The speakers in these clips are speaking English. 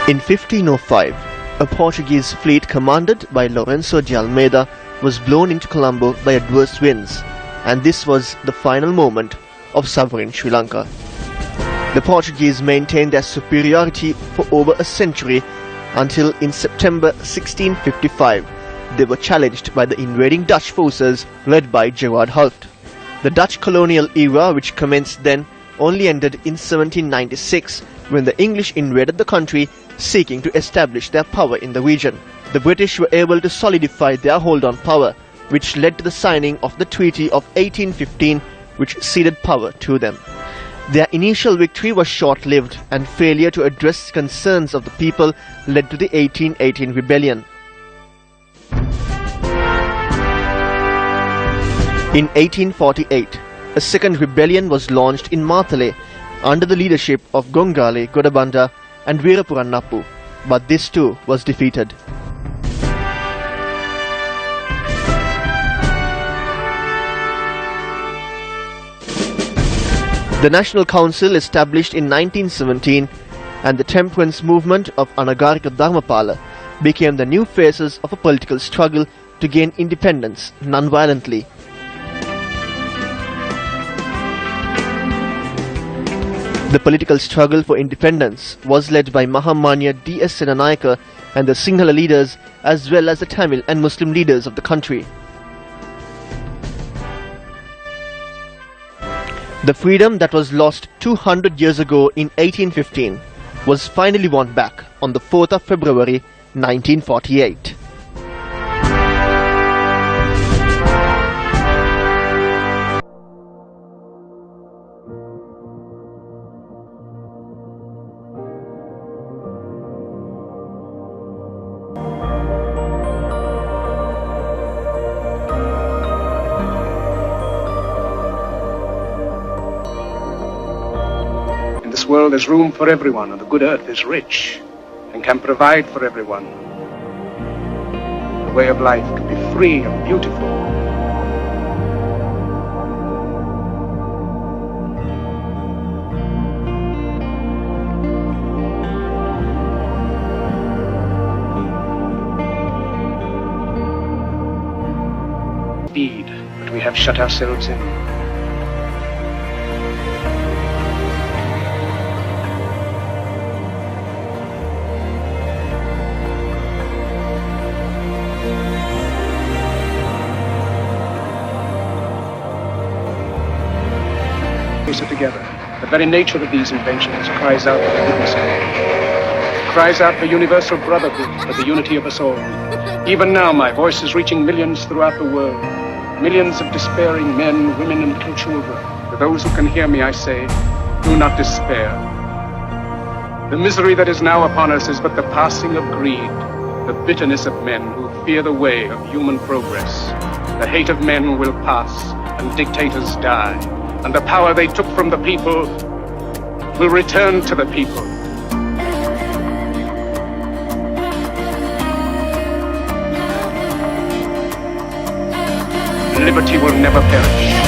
In 1505, a Portuguese fleet commanded by Lourenço de Almeida was blown into Colombo by adverse winds, and this was the final moment of sovereign Sri Lanka. The Portuguese maintained their superiority for over a century until in September 1655 they were challenged by the invading Dutch forces led by Gerard Hult. The Dutch colonial era, which commenced then, only ended in 1796 when the English invaded the country seeking to establish their power in the region. The British were able to solidify their hold on power, which led to the signing of the Treaty of 1815, which ceded power to them. Their initial victory was short-lived, and failure to address concerns of the people led to the 1818 rebellion. In 1848, a second rebellion was launched in Matale under the leadership of Gongale Godabanda and Veerapuranappu, but this too was defeated. The National Council established in 1917 and the temperance movement of Anagarika Dharmapala became the new faces of a political struggle to gain independence non-violently. The political struggle for independence was led by Mahamanya D.S. Senanayake and the Sinhala leaders, as well as the Tamil and Muslim leaders of the country. The freedom that was lost 200 years ago in 1815 was finally won back on the 4th of February 1948. In this world there's room for everyone, and the good earth is rich and can provide for everyone. The way of life can be free and beautiful. Speed, but we have shut ourselves in. Together. The very nature of these inventions cries out for the goodness of all. Cries out for universal brotherhood, for the unity of us all. Even now my voice is reaching millions throughout the world. Millions of despairing men, women and little children. To those who can hear me I say, do not despair. The misery that is now upon us is but the passing of greed, the bitterness of men who fear the way of human progress. The hate of men will pass and dictators die. And the power they took from the people will return to the people. Liberty will never perish.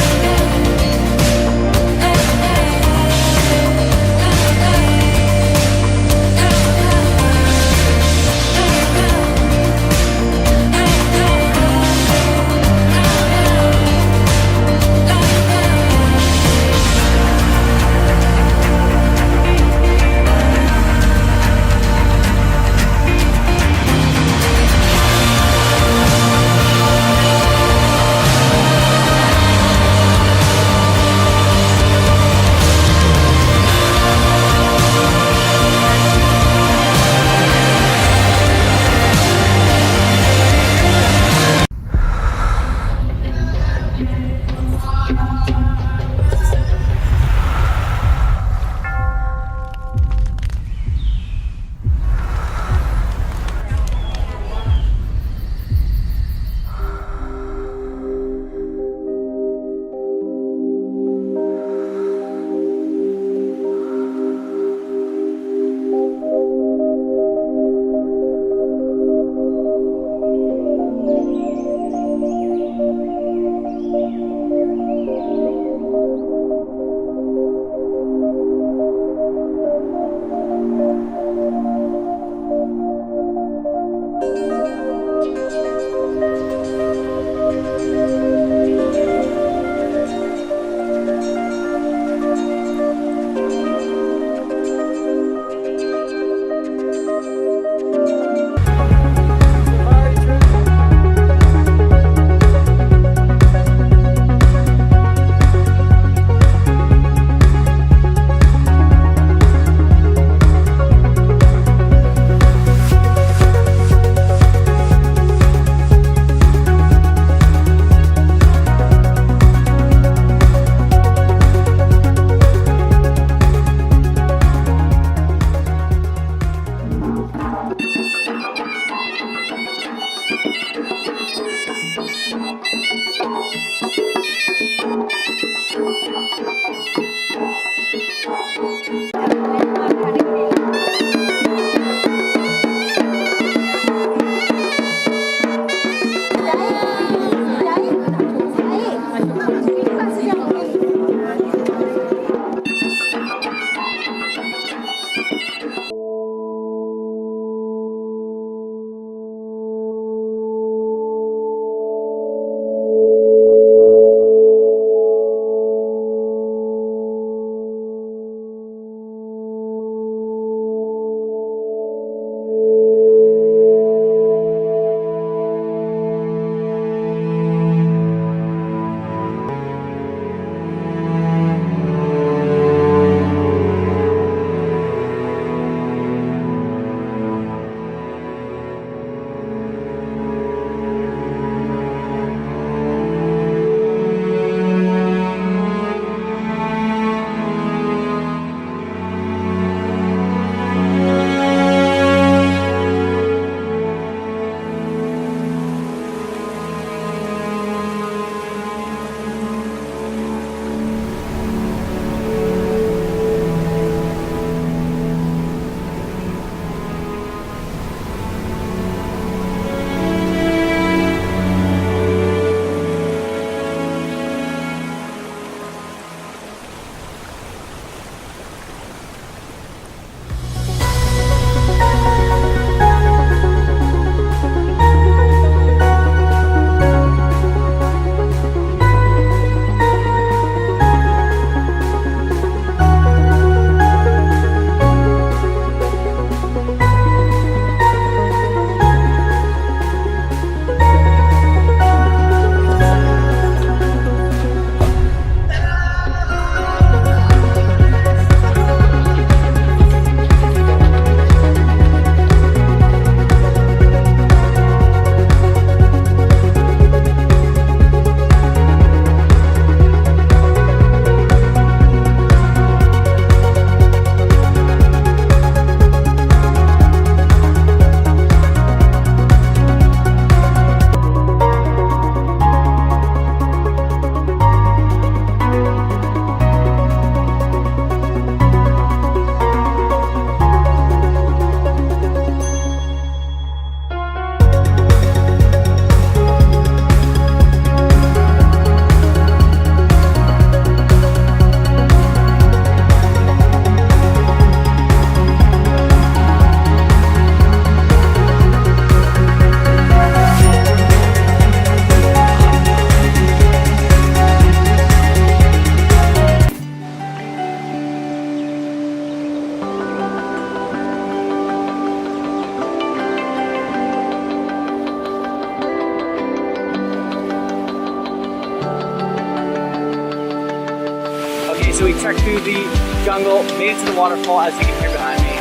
So we trekked through the jungle, made it to the waterfall, as you can hear behind me.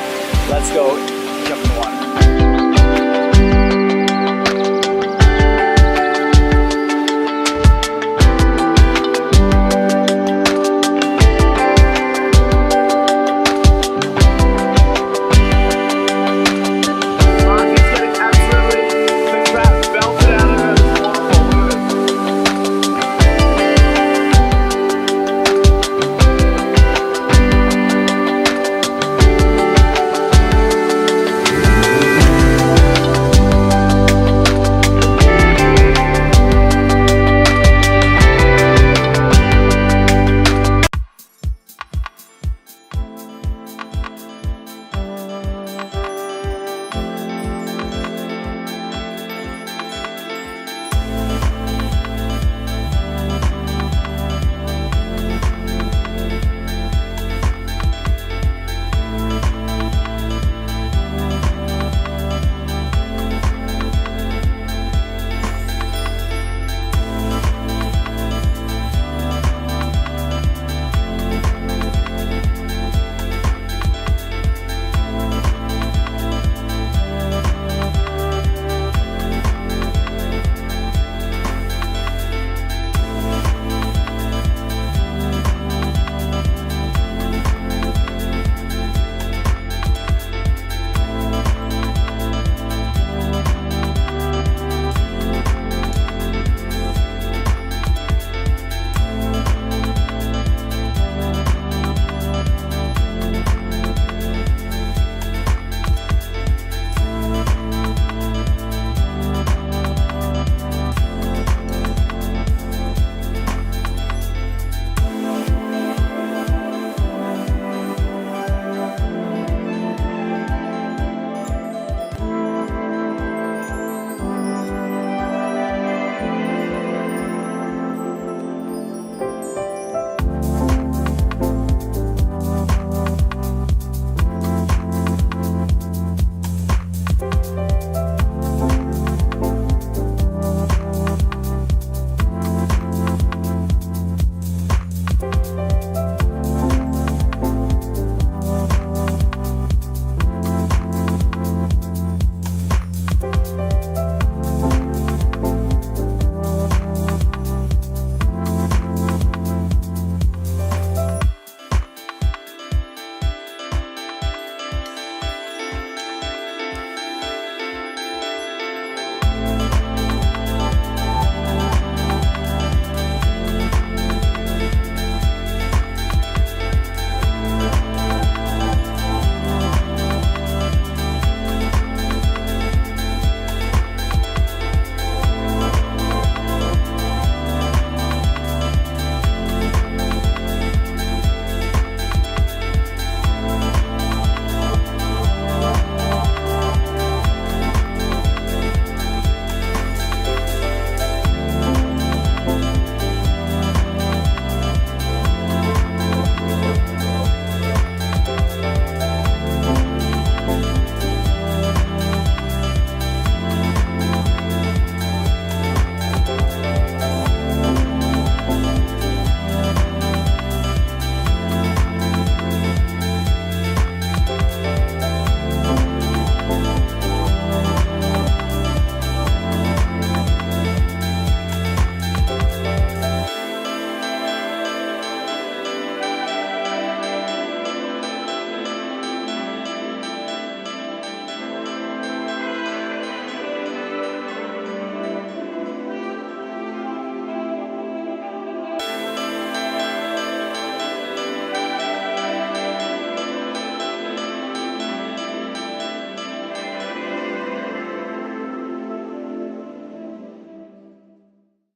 Let's go